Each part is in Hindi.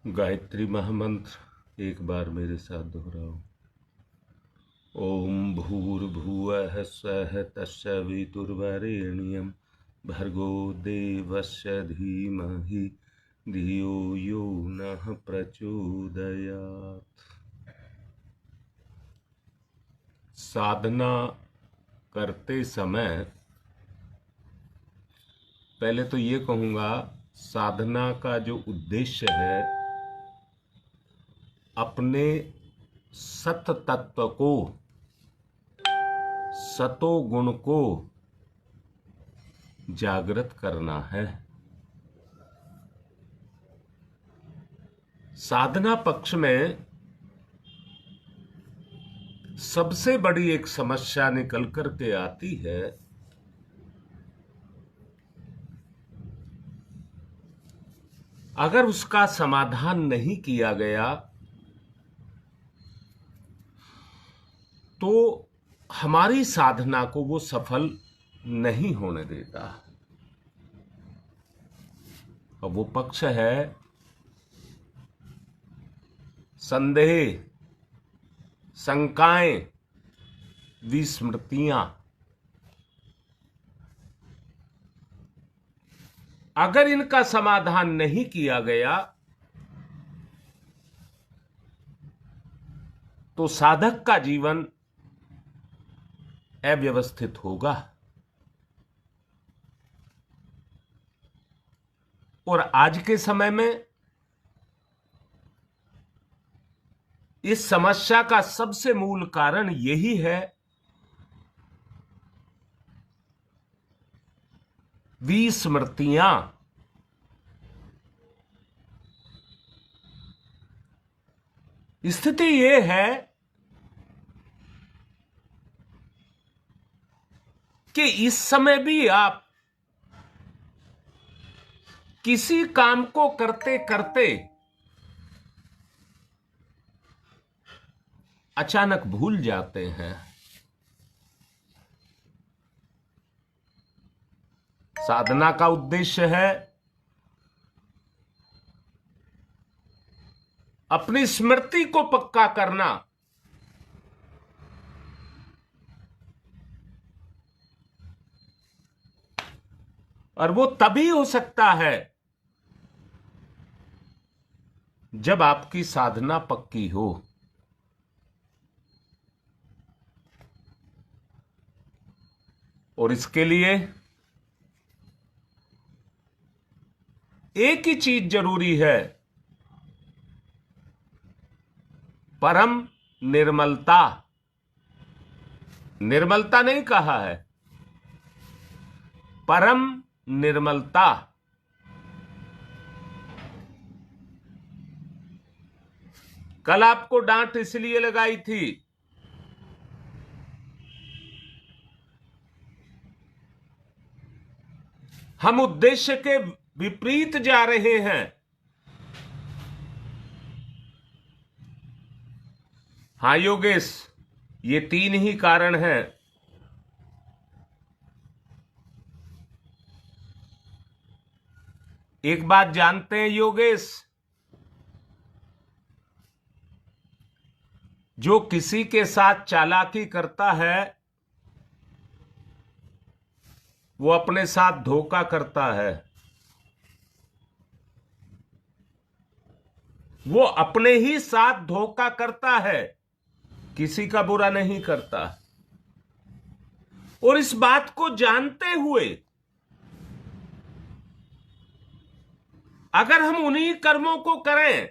गायत्री महामंत्र एक बार मेरे साथ दोहराओ। ओम भूर्भुवः स्वः तत्सवितुर्वरेण्यं भर्गो देवस्य धीमहि धियो यो नः प्रचोदयात्। साधना करते समय पहले तो ये कहूँगा, साधना का जो उद्देश्य है अपने सत तत्व को, सतो गुण को जागृत करना है। साधना पक्ष में सबसे बड़ी एक समस्या निकल कर के आती है, अगर उसका समाधान नहीं किया गया तो हमारी साधना को वो सफल नहीं होने देता। और वो पक्ष है संदेह, शंकाएं, विस्मृतियां। अगर इनका समाधान नहीं किया गया तो साधक का जीवन अव्यवस्थित होगा। और आज के समय में इस समस्या का सबसे मूल कारण यही है, विस्मृतियां। स्थिति यह है कि इस समय भी आप किसी काम को करते करते अचानक भूल जाते हैं। साधना का उद्देश्य है अपनी स्मृति को पक्का करना। और वो तभी हो सकता है जब आपकी साधना पक्की हो। और इसके लिए एक ही चीज जरूरी है, परम निर्मलता। निर्मलता नहीं कहा है, परम निर्मलता। कल आपको डांट इसलिए लगाई थी हम उद्देश्य के विपरीत जा रहे हैं। हाँ योगेश, ये 3 ही कारण हैं। एक बात जानते हैं योगेश, जो किसी के साथ चालाकी करता है वो अपने साथ धोखा करता है। वो अपने ही साथ धोखा करता है, किसी का बुरा नहीं करता। और इस बात को जानते हुए अगर हम उन्हीं कर्मों को करें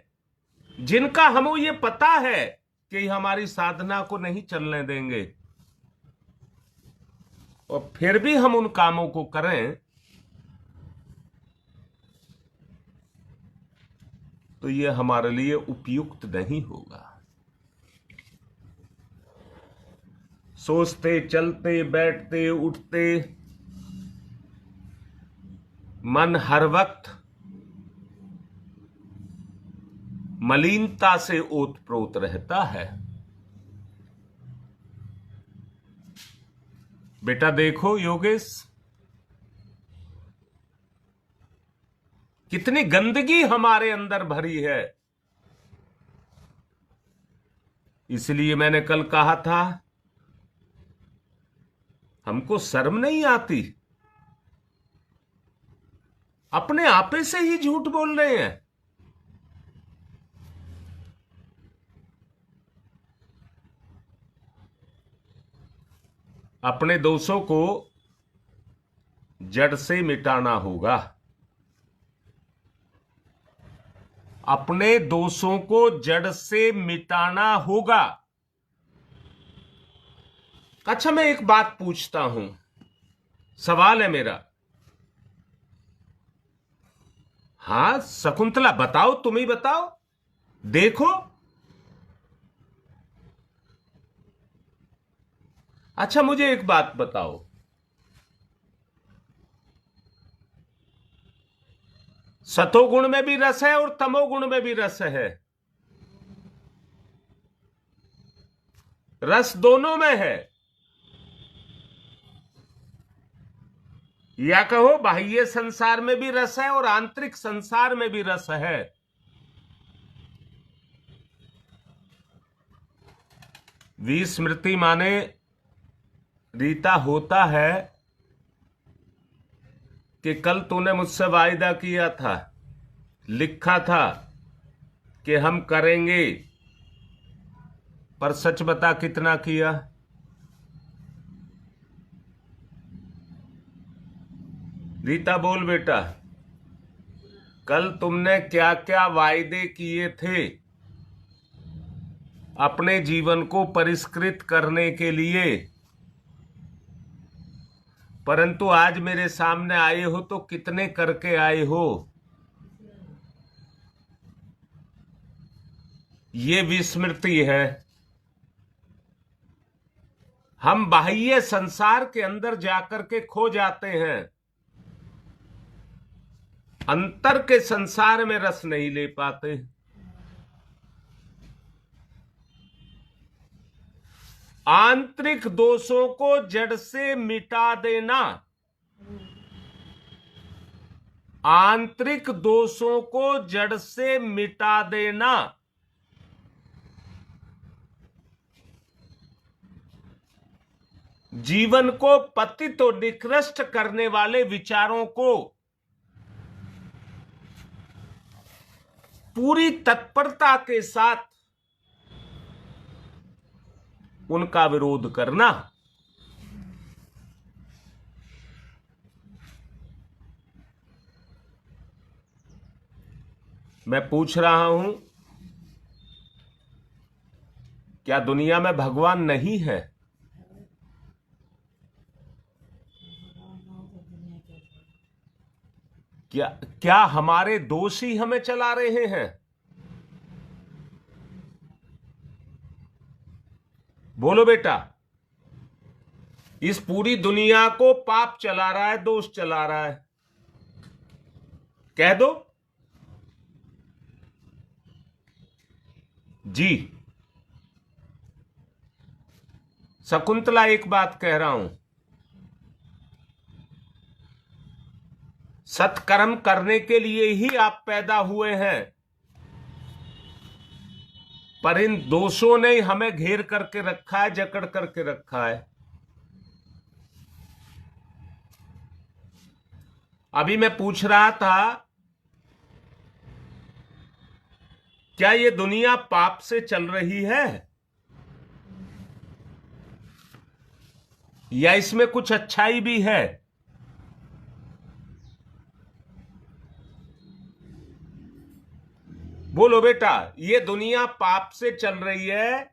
जिनका हमें ये पता है कि हमारी साधना को नहीं चलने देंगे, और फिर भी हम उन कामों को करें, तो ये हमारे लिए उपयुक्त नहीं होगा। सोचते, चलते, बैठते, उठते मन हर वक्त मलिनता से ओतप्रोत रहता है। बेटा देखो योगेश, कितनी गंदगी हमारे अंदर भरी है। इसलिए मैंने कल कहा था, हमको शर्म नहीं आती, अपने आपे से ही झूठ बोल रहे हैं। अपने दोषों को जड़ से मिटाना होगा। अपने दोषों को जड़ से मिटाना होगा। अच्छा, मैं एक बात पूछता हूं, सवाल है मेरा। हाँ शकुंतला, बताओ, तुम ही बताओ। देखो, अच्छा मुझे एक बात बताओ, सतोगुण में भी रस है और तमोगुण में भी रस है। रस दोनों में है, या कहो बाह्य संसार में भी रस है और आंतरिक संसार में भी रस है। विस्मृति माने रीता होता है कि कल तूने मुझसे वायदा किया था, लिखा था कि हम करेंगे, पर सच बता कितना किया? रीता बोल बेटा, कल तुमने क्या क्या वायदे किए थे अपने जीवन को परिष्कृत करने के लिए, परंतु आज मेरे सामने आए हो तो कितने करके आए हो? ये विस्मृति है। हम बाह्य संसार के अंदर जाकर के खो जाते हैं, अंतर के संसार में रस नहीं ले पाते। आंतरिक दोषों को जड़ से मिटा देना, आंतरिक दोषों को जड़ से मिटा देना, जीवन को पतित और निकृष्ट करने वाले विचारों को पूरी तत्परता के साथ उनका विरोध करना। मैं पूछ रहा हूं, क्या दुनिया में भगवान नहीं है? क्या हमारे दोष ही हमें चला रहे हैं? बोलो बेटा, इस पूरी दुनिया को पाप चला रहा है, दोष चला रहा है? कह दो जी। शकुंतला, एक बात कह रहा हूं, सत्कर्म करने के लिए ही आप पैदा हुए हैं, पर इन दोषों ने हमें घेर करके रखा है, जकड़ करके रखा है। अभी मैं पूछ रहा था, क्या ये दुनिया पाप से चल रही है या इसमें कुछ अच्छाई भी है? बोलो बेटा, ये दुनिया पाप से चल रही है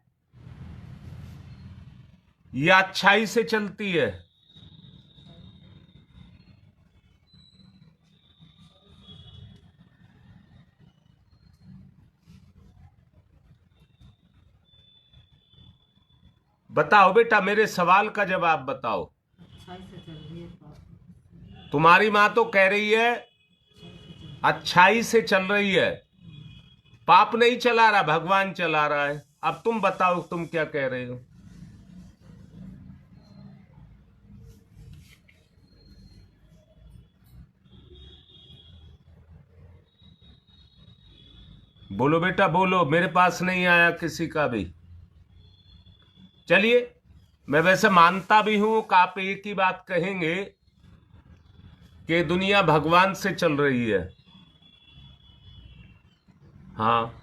या अच्छाई से चलती है? बताओ बेटा, मेरे सवाल का जवाब बताओ। तुम्हारी मां तो कह रही है अच्छाई से चल रही है, पाप नहीं चला रहा, भगवान चला रहा है। अब तुम बताओ, तुम क्या कह रहे हो? बोलो बेटा बोलो, मेरे पास नहीं आया किसी का भी। चलिए, मैं वैसे मानता भी हूं कि आप एक ही बात कहेंगे कि दुनिया भगवान से चल रही है। हाँ,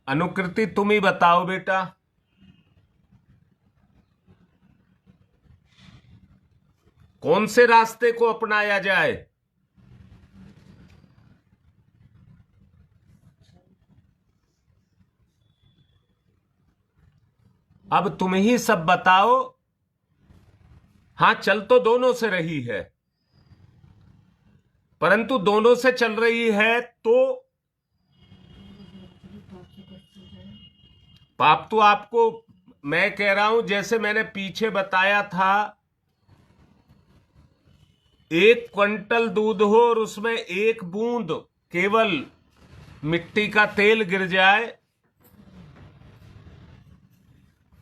अनुकृति तुम ही बताओ बेटा। कौन से रास्ते को अपनाया जाए? अब तुम ही सब बताओ। हां, चल तो दोनों से रही है, परंतु दोनों से चल रही है तो पाप तो आपको, मैं कह रहा हूं जैसे मैंने पीछे बताया था, 1 क्विंटल दूध हो और उसमें 1 बूंद केवल मिट्टी का तेल गिर जाए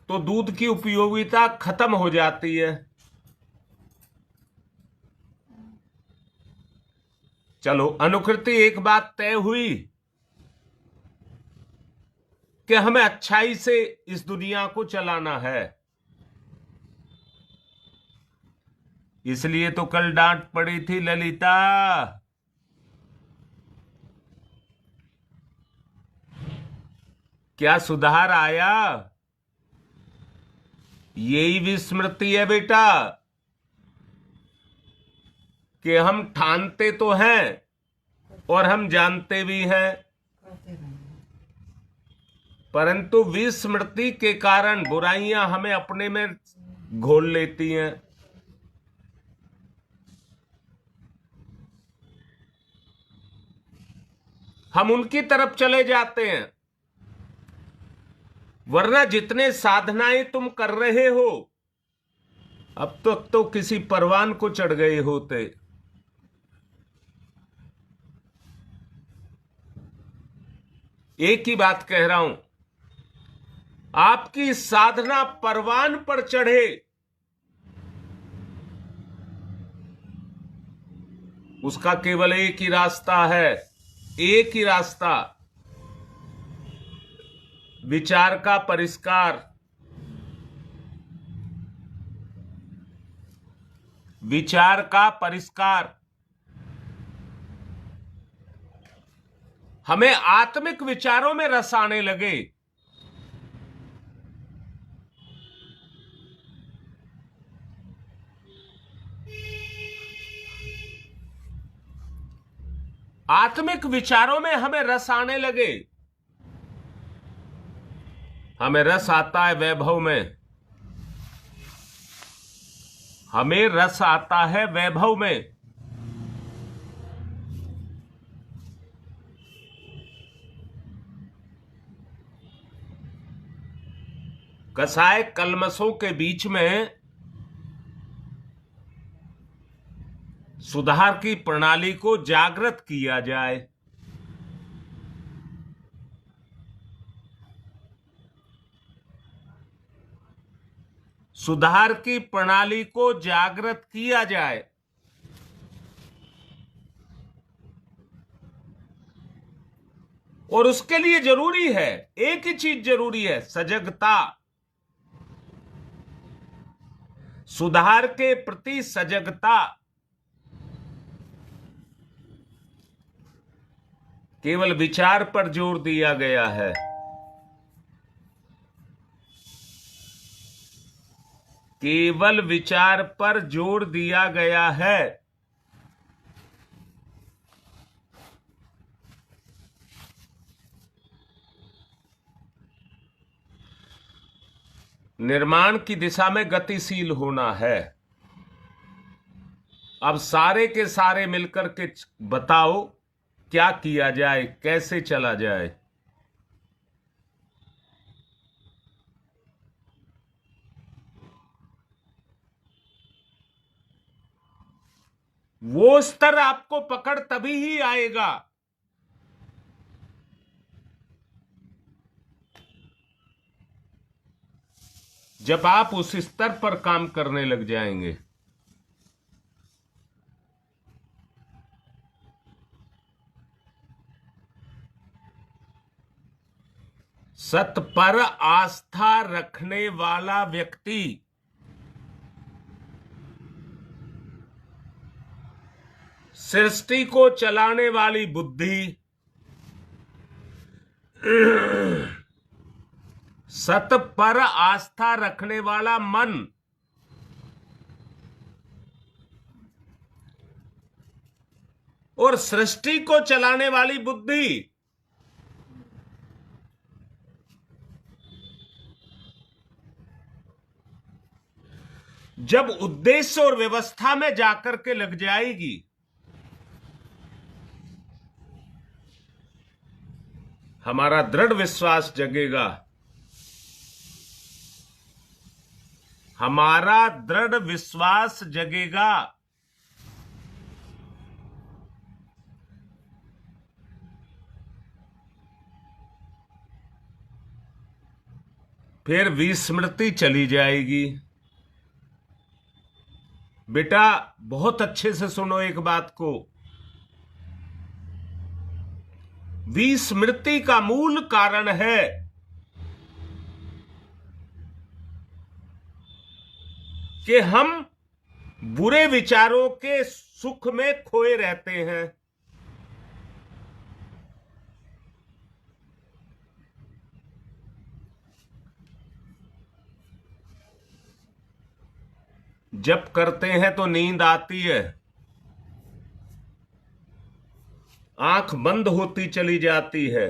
तो दूध की उपयोगिता खत्म हो जाती है। चलो, अनुकृति एक बात तय हुई कि हमें अच्छाई से इस दुनिया को चलाना है। इसलिए तो कल डांट पड़ी थी ललिता। क्या सुधार आया? यही विस्मृति है बेटा कि हम ठानते तो हैं और हम जानते भी हैं, परंतु विस्मृति के कारण बुराइयां हमें अपने में घोल लेती हैं। हम उनकी तरफ चले जाते हैं, वरना जितने साधनाएं तुम कर रहे हो, अब तक तो किसी परवान को चढ़ गए होते। एक ही बात कह रहा हूं, आपकी साधना परवान पर चढ़े, उसका केवल एक ही रास्ता है, एक ही रास्ता, विचार का परिष्कार। विचार का परिष्कार। हमें आत्मिक विचारों में रस आने लगे। आत्मिक विचारों में हमें रस आने लगे। हमें रस आता है वैभव में। हमें रस आता है वैभव में। कसाय कलमसों के बीच में सुधार की प्रणाली को जागृत किया जाए। सुधार की प्रणाली को जागृत किया जाए। और उसके लिए जरूरी है, एक ही चीज जरूरी है, सजगता। सुधार के प्रति सजगता। केवल विचार पर जोर दिया गया है। केवल विचार पर जोर दिया गया है। निर्माण की दिशा में गतिशील होना है। अब सारे के सारे मिलकर के बताओ क्या किया जाए, कैसे चला जाए। वो स्तर आपको पकड़ तभी ही आएगा जब आप उस स्तर पर काम करने लग जाएंगे, सत पर आस्था रखने वाला व्यक्ति सृष्टि को चलाने वाली बुद्धि, सत पर आस्था रखने वाला मन, और सृष्टि को चलाने वाली बुद्धि जब उद्देश्य और व्यवस्था में जाकर के लग जाएगी, हमारा दृढ़ विश्वास जगेगा, हमारा दृढ़ विश्वास जगेगा फिर विस्मृति चली जाएगी। बेटा बहुत अच्छे से सुनो एक बात को, विस्मृति का मूल कारण है कि हम बुरे विचारों के सुख में खोए रहते हैं। जब करते हैं तो नींद आती है, आंख बंद होती चली जाती है,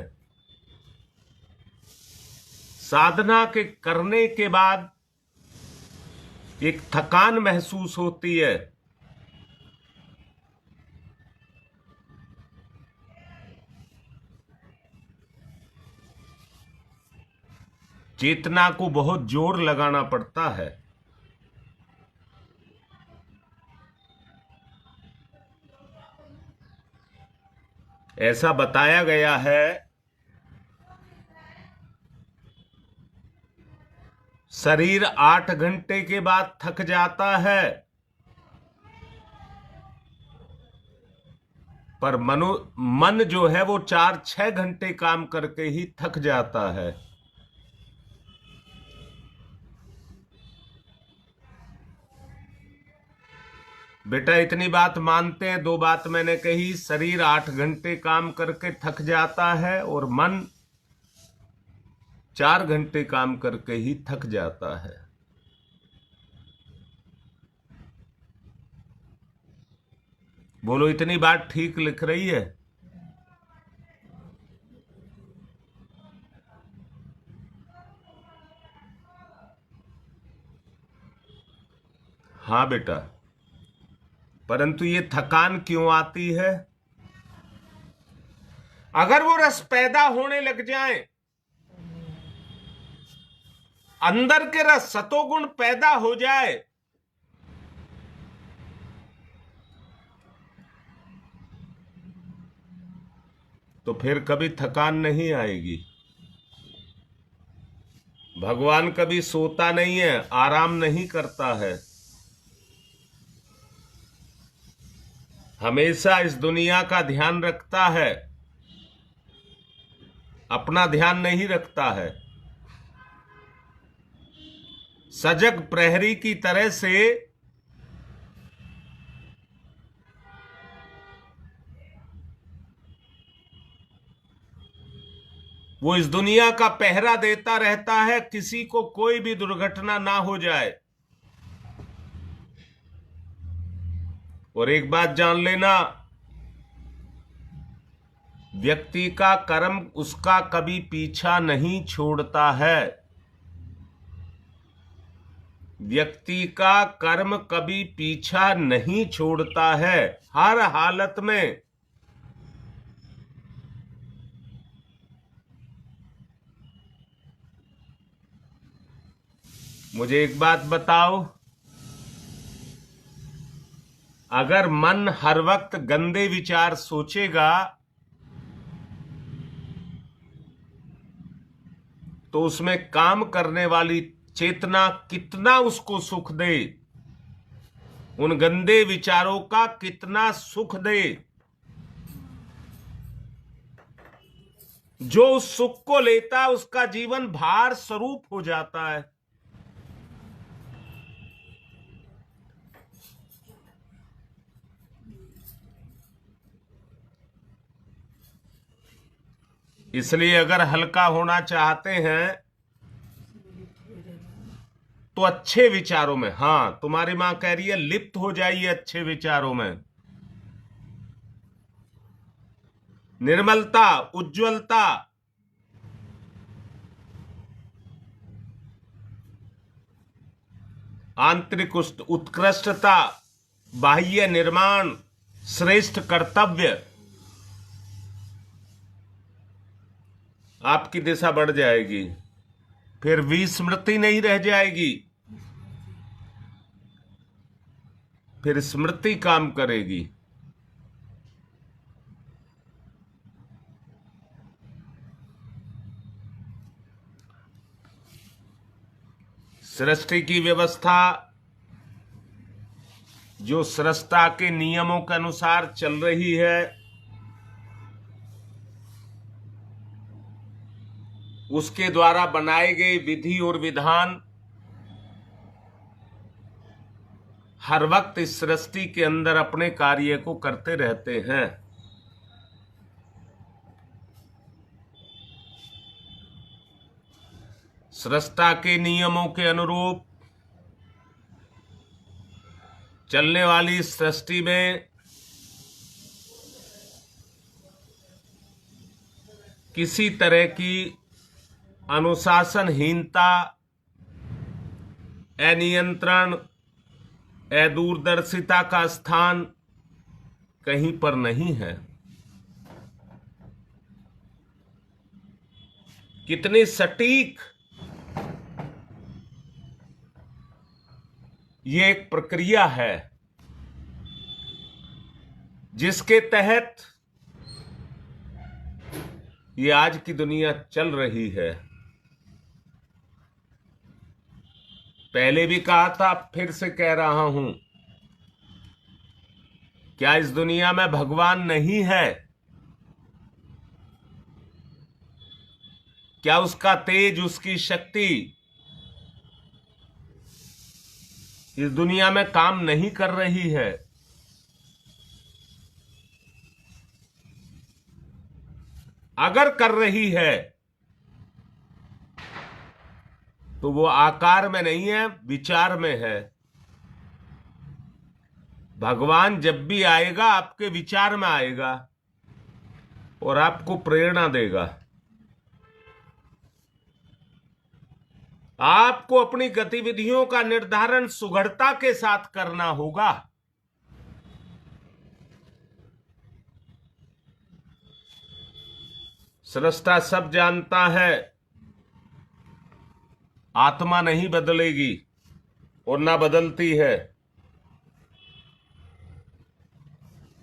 साधना के करने के बाद एक थकान महसूस होती है, चेतना को बहुत जोर लगाना पड़ता है। ऐसा बताया गया है शरीर 8 घंटे के बाद थक जाता है, पर मन जो है वो 4-6 घंटे काम करके ही थक जाता है। बेटा इतनी बात मानते हैं, 2 बात मैंने कही, शरीर 8 घंटे काम करके थक जाता है और मन 4 घंटे काम करके ही थक जाता है। बोलो इतनी बात ठीक लिख रही है? हाँ बेटा, परंतु ये थकान क्यों आती है? अगर वो रस पैदा होने लग जाए, अंदर के रस सतोगुण पैदा हो जाए, तो फिर कभी थकान नहीं आएगी। भगवान कभी सोता नहीं है, आराम नहीं करता है, हमेशा इस दुनिया का ध्यान रखता है, अपना ध्यान नहीं रखता है। सजग प्रहरी की तरह से वो इस दुनिया का पहरा देता रहता है, किसी को कोई भी दुर्घटना ना हो जाए। और एक बात जान लेना, व्यक्ति का कर्म उसका कभी पीछा नहीं छोड़ता है। व्यक्ति का कर्म कभी पीछा नहीं छोड़ता है, हर हालत में। मुझे एक बात बताओ, अगर मन हर वक्त गंदे विचार सोचेगा तो उसमें काम करने वाली चेतना कितना उसको सुख दे, उन गंदे विचारों का कितना सुख दे, जो उस सुख को लेता है उसका जीवन भार स्वरूप हो जाता है। इसलिए अगर हल्का होना चाहते हैं तो अच्छे विचारों में, हां, तुम्हारी मां कह रही है लिप्त हो जाइए अच्छे विचारों में। निर्मलता, उज्ज्वलता, आंतरिक उत्कृष्टता, बाह्य निर्माण, श्रेष्ठ कर्तव्य, आपकी दिशा बढ़ जाएगी। फिर विस्मृति नहीं रह जाएगी, फिर स्मृति काम करेगी। सृष्टि की व्यवस्था जो सृष्टा के नियमों के अनुसार चल रही है, उसके द्वारा बनाए गए विधि और विधान हर वक्त इस सृष्टि के अंदर अपने कार्य को करते रहते हैं। सृष्टा के नियमों के अनुरूप चलने वाली सृष्टि में किसी तरह की अनुशासनहीनता, अनियंत्रण, अदूरदर्शिता का स्थान कहीं पर नहीं है। कितनी सटीक ये एक प्रक्रिया है जिसके तहत ये आज की दुनिया चल रही है। पहले भी कहा था, फिर से कह रहा हूं, क्या इस दुनिया में भगवान नहीं है? क्या उसका तेज, उसकी शक्ति इस दुनिया में काम नहीं कर रही है? अगर कर रही है तो वो आकार में नहीं है, विचार में है। भगवान जब भी आएगा आपके विचार में आएगा और आपको प्रेरणा देगा। आपको अपनी गतिविधियों का निर्धारण सुगढ़ता के साथ करना होगा। सृष्टा सब जानता है, आत्मा नहीं बदलेगी और ना बदलती है।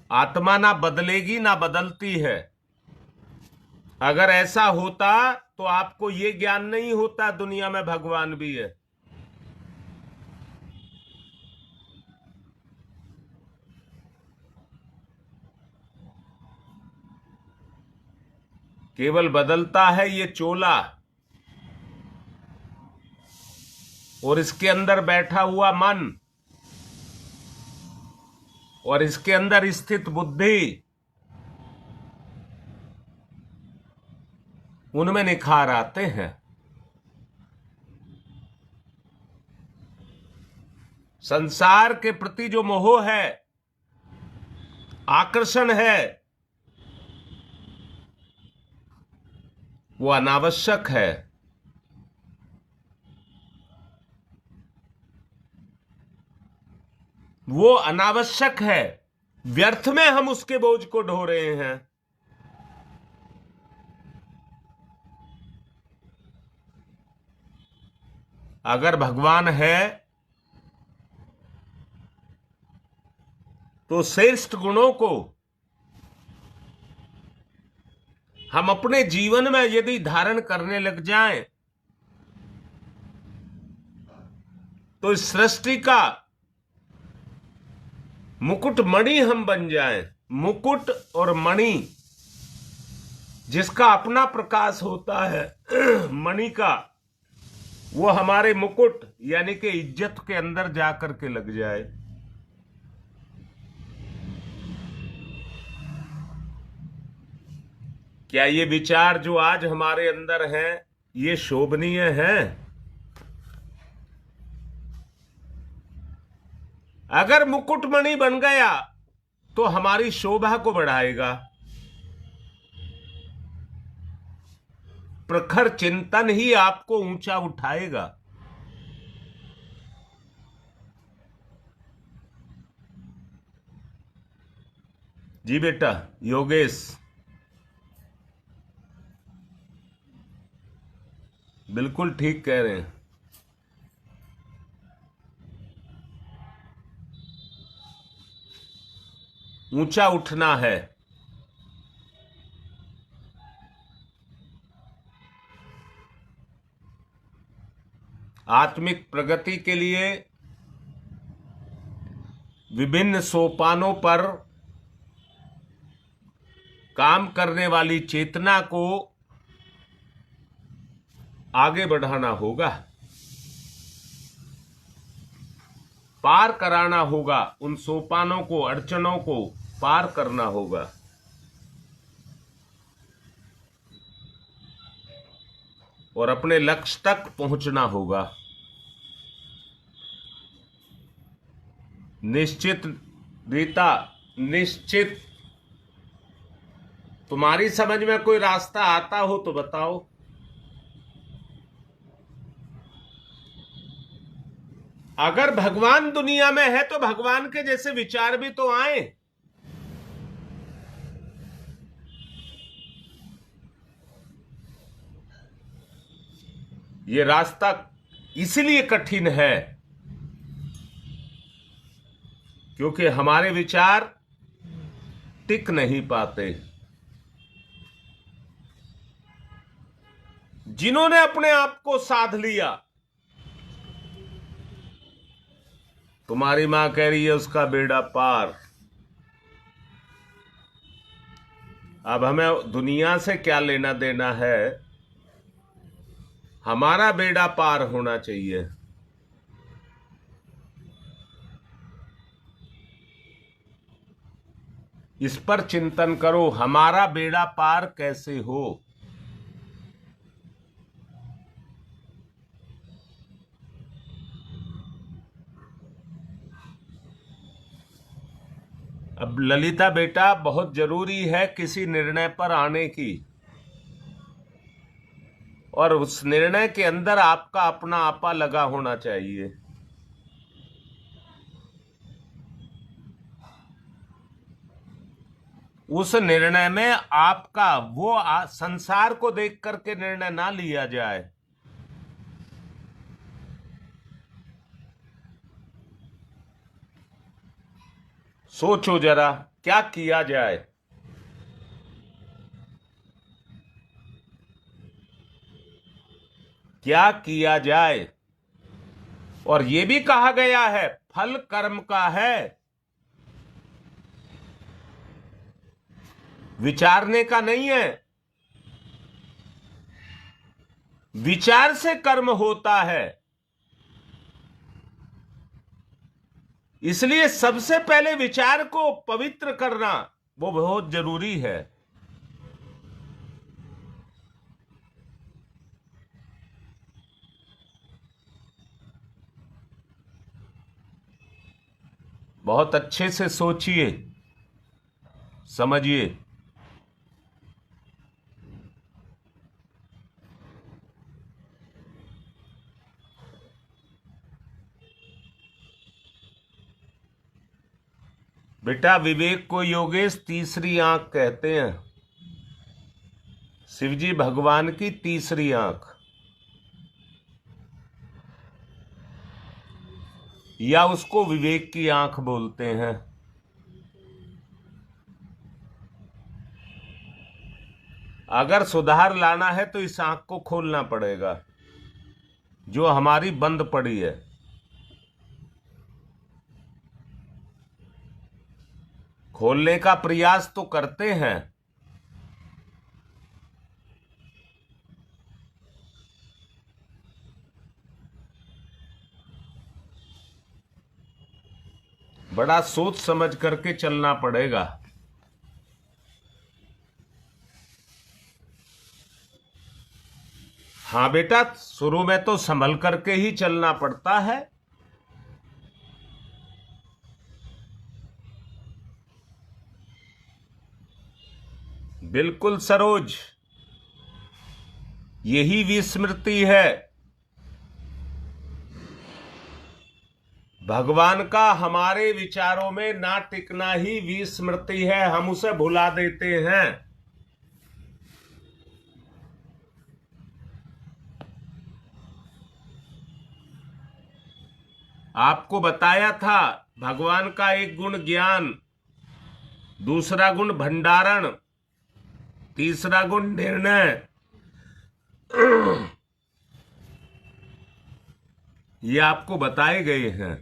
आत्मा ना बदलेगी ना बदलती है। अगर ऐसा होता तो आपको ये ज्ञान नहीं होता दुनिया में भगवान भी है। केवल बदलता है ये चोला और इसके अंदर बैठा हुआ मन और इसके अंदर स्थित बुद्धि, उनमें निखार आते हैं। संसार के प्रति जो मोह है, आकर्षण है, वो अनावश्यक है। वो अनावश्यक है। व्यर्थ में हम उसके बोझ को ढो रहे हैं। अगर भगवान है तो श्रेष्ठ गुणों को हम अपने जीवन में यदि धारण करने लग जाएं तो इस सृष्टि का मुकुट मणि हम बन जाएं। मुकुट और मणि, जिसका अपना प्रकाश होता है मणि का, वो हमारे मुकुट यानी कि इज्जत के अंदर जाकर के लग जाए। क्या ये विचार जो आज हमारे अंदर हैं ये शोभनीय हैं? अगर मुकुटमणि बन गया तो हमारी शोभा को बढ़ाएगा। प्रखर चिंतन ही आपको ऊंचा उठाएगा। जी बेटा योगेश, बिल्कुल ठीक कह रहे हैं। ऊंचा उठना है। आत्मिक प्रगति के लिए विभिन्न सोपानों पर काम करने वाली चेतना को आगे बढ़ाना होगा, पार कराना होगा। उन सोपानों को, अड़चनों को पार करना होगा। और अपने लक्ष्य तक पहुंचना होगा। निश्चित रीता, निश्चित। तुम्हारी समझ में कोई रास्ता आता हो तो बताओ। अगर भगवान दुनिया में है तो भगवान के जैसे विचार भी तो आए। ये रास्ता इसलिए कठिन है क्योंकि हमारे विचार टिक नहीं पाते। जिन्होंने अपने आप को साध लिया, तुम्हारी मां कह रही है उसका बेड़ा पार। अब हमें दुनिया से क्या लेना देना है, हमारा बेड़ा पार होना चाहिए। इस पर चिंतन करो, हमारा बेड़ा पार कैसे हो। अब ललिता बेटा, बहुत जरूरी है किसी निर्णय पर आने की, और उस निर्णय के अंदर आपका अपना आपा लगा होना चाहिए। उस निर्णय में आपका वो संसार को देख करके निर्णय ना लिया जाए। सोचो जरा क्या किया जाए। क्या किया जाए। और यह भी कहा गया है फल कर्म का है, विचारने का नहीं है। विचार से कर्म होता है। इसलिए सबसे पहले विचार को पवित्र करना वो बहुत जरूरी है। बहुत अच्छे से सोचिए, समझिए। बेटा विवेक को योगेश तीसरी आंख कहते हैं। शिवजी भगवान की तीसरी आंख, या उसको विवेक की आंख बोलते हैं। अगर सुधार लाना है तो इस आंख को खोलना पड़ेगा जो हमारी बंद पड़ी है। खोलने का प्रयास तो करते हैं। बड़ा सोच समझ करके चलना पड़ेगा। हाँ बेटा, शुरू में तो संभल करके ही चलना पड़ता है। बिल्कुल सरोज, यही विस्मृति है। भगवान का हमारे विचारों में ना टिकना ही विस्मृति है। हम उसे भुला देते हैं। आपको बताया था भगवान का एक गुण ज्ञान, दूसरा गुण भंडारण, तीसरा गुण निर्णय। ये आपको बताए गए हैं।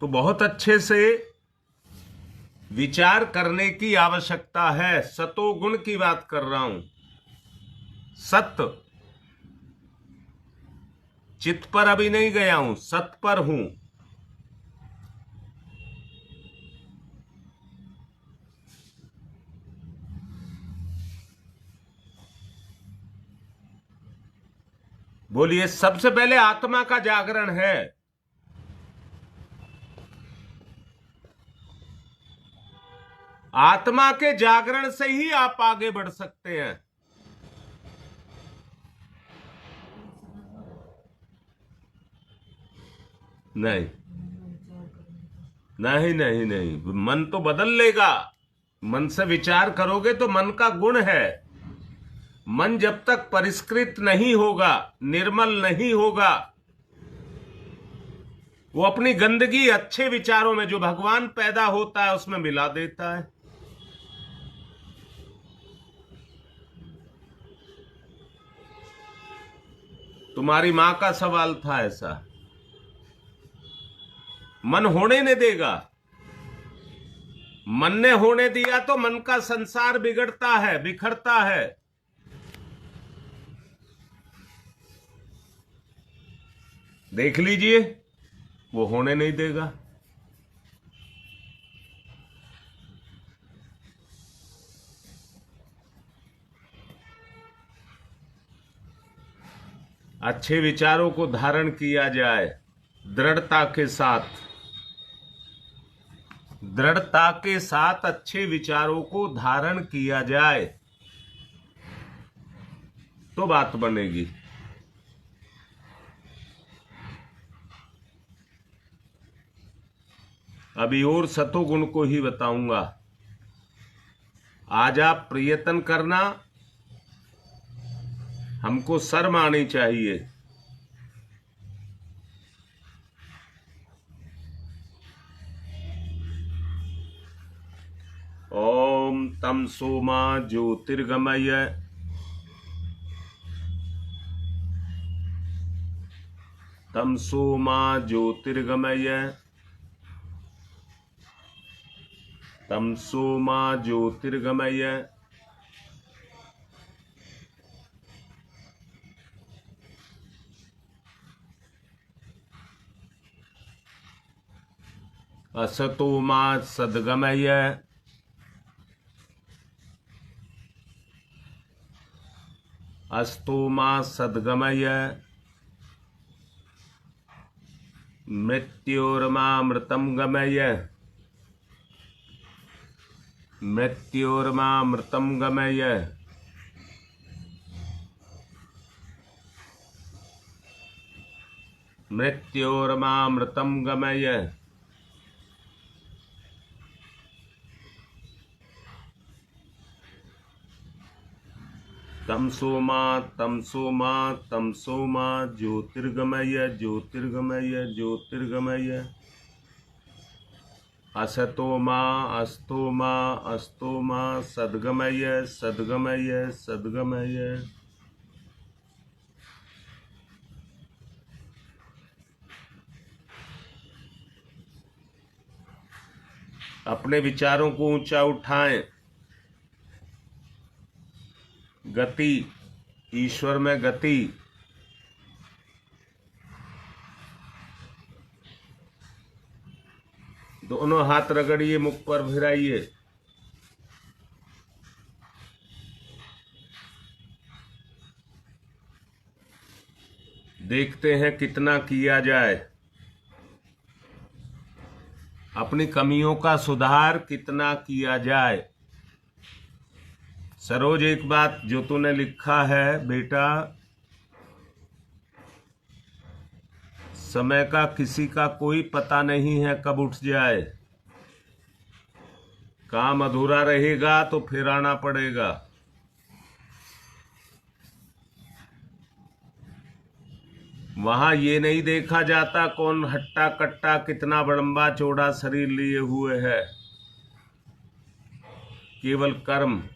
तो बहुत अच्छे से विचार करने की आवश्यकता है। सतोगुण की बात कर रहा हूं। सत्य, चित्त पर अभी नहीं गया हूं, सत्य पर हूं। बोलिए, सबसे पहले आत्मा का जागरण है। आत्मा के जागरण से ही आप आगे बढ़ सकते हैं। नहीं नहीं नहीं नहीं, मन तो बदल लेगा। मन से विचार करोगे तो मन का गुण है। मन जब तक परिष्कृत नहीं होगा, निर्मल नहीं होगा, वो अपनी गंदगी अच्छे विचारों में, जो भगवान पैदा होता है, उसमें मिला देता है। तुम्हारी मां का सवाल था ऐसा। मन होने नहीं देगा। मन ने होने दिया तो मन का संसार बिगड़ता है, बिखरता है। देख लीजिए, वो होने नहीं देगा। अच्छे विचारों को धारण किया जाए दृढ़ता के साथ। दृढ़ता के साथ अच्छे विचारों को धारण किया जाए तो बात बनेगी। अभी और सतोगुण को ही बताऊंगा। आज आप प्रयत्न करना, हमको शर्म आनी चाहिए। ओम तम सोमा ज्योतिर्गमय, तम सोमा ज्योतिर्गमय, तम सोमा ज्योतिर्गमय। असतो मा सद्गमय, अस्तो मा सद्गमय। मृत्योर्मामृतं गमय, मृत्योर्मामृतं गमय। मृत्योर्मामृतं गमय। तमसो मा तमसो मा तमसो मा ज्योतिर्गमय, ज्योतिर्गमय, ज्योतिर्गमय। असतो मा अस्तो मा अस्तो मा सद्गमय, सद्गमय, सद्गमय। अपने विचारों को ऊंचा उठाएं। गति, ईश्वर में गति। दोनों हाथ रगड़िए, मुख पर भिराइए। देखते हैं कितना किया जाए। अपनी कमियों का सुधार कितना किया जाए। सरोज, एक बात जो तूने लिखा है बेटा, समय का किसी का कोई पता नहीं है कब उठ जाए। काम अधूरा रहेगा तो फिर आना पड़ेगा। वहां ये नहीं देखा जाता कौन हट्टा कट्टा कितना लंबा चौड़ा शरीर लिए हुए है। केवल कर्म।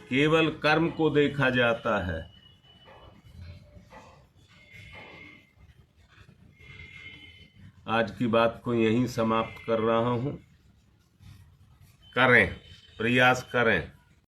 केवल कर्म को देखा जाता है। आज की बात को यहीं समाप्त कर रहा हूं। करें, प्रयास करें।